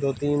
2-3